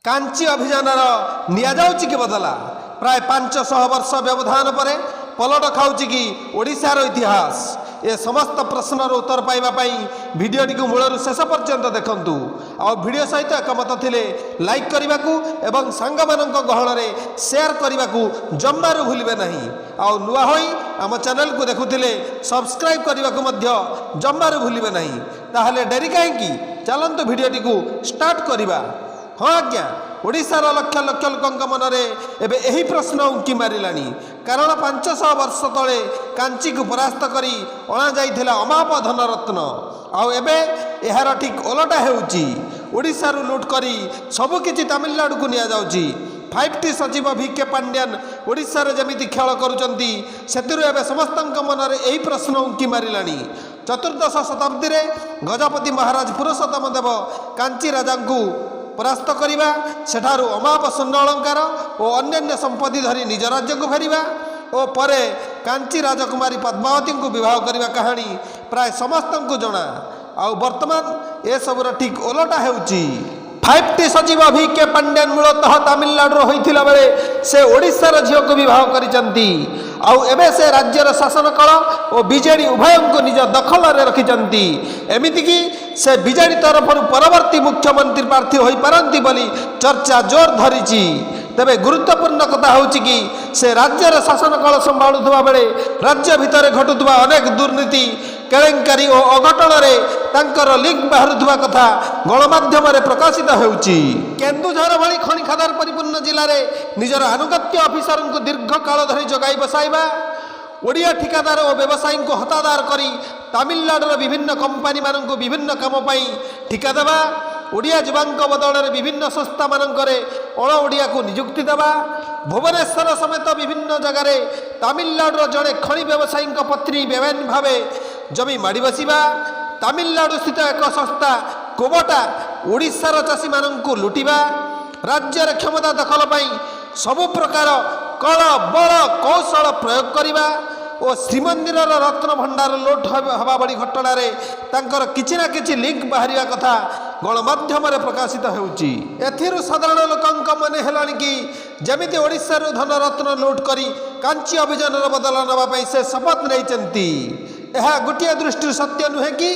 कांची अभियान नियाजाउची कि बदला प्राय 500 वर्ष व्यवधान पर पलट खाऊची कि ओडिशार इतिहास ए समस्त प्रश्नर उत्तर पाइबापी भिडियोटी को मूलर शेष पर्यंत देखंतु आ भिडियो सहित एकमत थिले लाइक करने को सांग गहन में शेयर करने को जम्मारू भूलिबे नहीं आ नुआ होई आम चैनल को देखुथिले सब्सक्राइब करने को जम्मारू भूलिबे नहीं ताहले डेरी कहीं चलतु भिडियोटी को स्टार्ट करवा। हाँ आज्ञा ओडिशार लक्ष लक्ष लोकों मन में एबे यही प्रश्न उंकी मारिलानी कारण 500 वर्ष तले कांची को परास्त करी अणा जाइथिला अमाप धनरत्न आउ एबे एहार ठीक ओलटा हेउची ओडिशारू लुट करी सबकिछि तमिलनाडु को निया जाउची 5T सचिव VK पांड्यान ओडिशार जमिति खेल करुचंती सेतिरु एबे समस्तଙ୍କ मन में यही प्रश्न उंकी मारिलानी। चतुर्दश शताब्दी रे गजपति महाराज पुरुषोत्तम देव कांची राजा को परास्त करवा सेठारू अमाप स्वर्ण अलंकार और अन्य संपत्ति धरी निज राज्य को फेरिबा और परे कांची राजकुमारी पद्मावती को विवाह करने कहानी प्राय समस्त को जना आ वर्तमान ए सबुर ठीक ओलटा हेउची 5T सचिव VK पांड्यान मूलतः तमिलनाडु होइथिला बेले से ओडिशार झील को विवाह करिसंती आउ एबे से राज्यर शासन कल और बीजेडी उभय को निज दखल रे रखिसंती एमिति कि से बीजेडी तरफ परवर्ती मुख्यमंत्री प्रार्थी होई पारंती बोली चर्चा जोर धरिची। तेबे गुरुत्वपूर्ण कथा होची कि से राज्यर शासन कल संभाळुथबा बेले राज्य भितर घटुथबा अनेक दुर्नीति केलेंकारी और अघटन रे तांकर लिंक बाहरुथबा कथा गणमाध्यम रे प्रकाशित हेउची। केन्दुझर भली खनि खादार परिपूर्ण जिले में निजर अनुगत्य ऑफिसर को दीर्घ काल धरी जगाई बसाइबा ओडिया ठिकादार और व्यवसायी को हतादार करी तमिलनाडुर विभिन्न कंपनी मान को विभिन्न काम ठिका देवा ओडिया युवांक बदल में विभिन्न संस्था मानकरे अण ओडिया को नियुक्ति देवा भुवनेश्वर समेत विभिन्न जगार तमिलनाडुर जड़े खनि व्यवसायी पत्नी बेबेन भाव जमी माड़ी बसवा तमिलनाडु स्थित एक संस्था कोबटा ओडिशार चाषी मानू लुटिबा राज्यर क्षमता दखल पाई सबु प्रकार कल बल कौशल प्रयोग करवा और श्रीमंदिर रत्न भंडार लोट हवा बड़ी घटना तांकर किछि ना किछि लिंक बाहरिया कथा गणमाध्यम प्रकाशित होउची। एथिरु साधारण लोकंक मने हेलानी कि जमिति ओडिशार धन रत्न लूट करी कांची अभियान बदला नवा से शपथ नहीं गोटे दृष्टि सत्य नुहे कि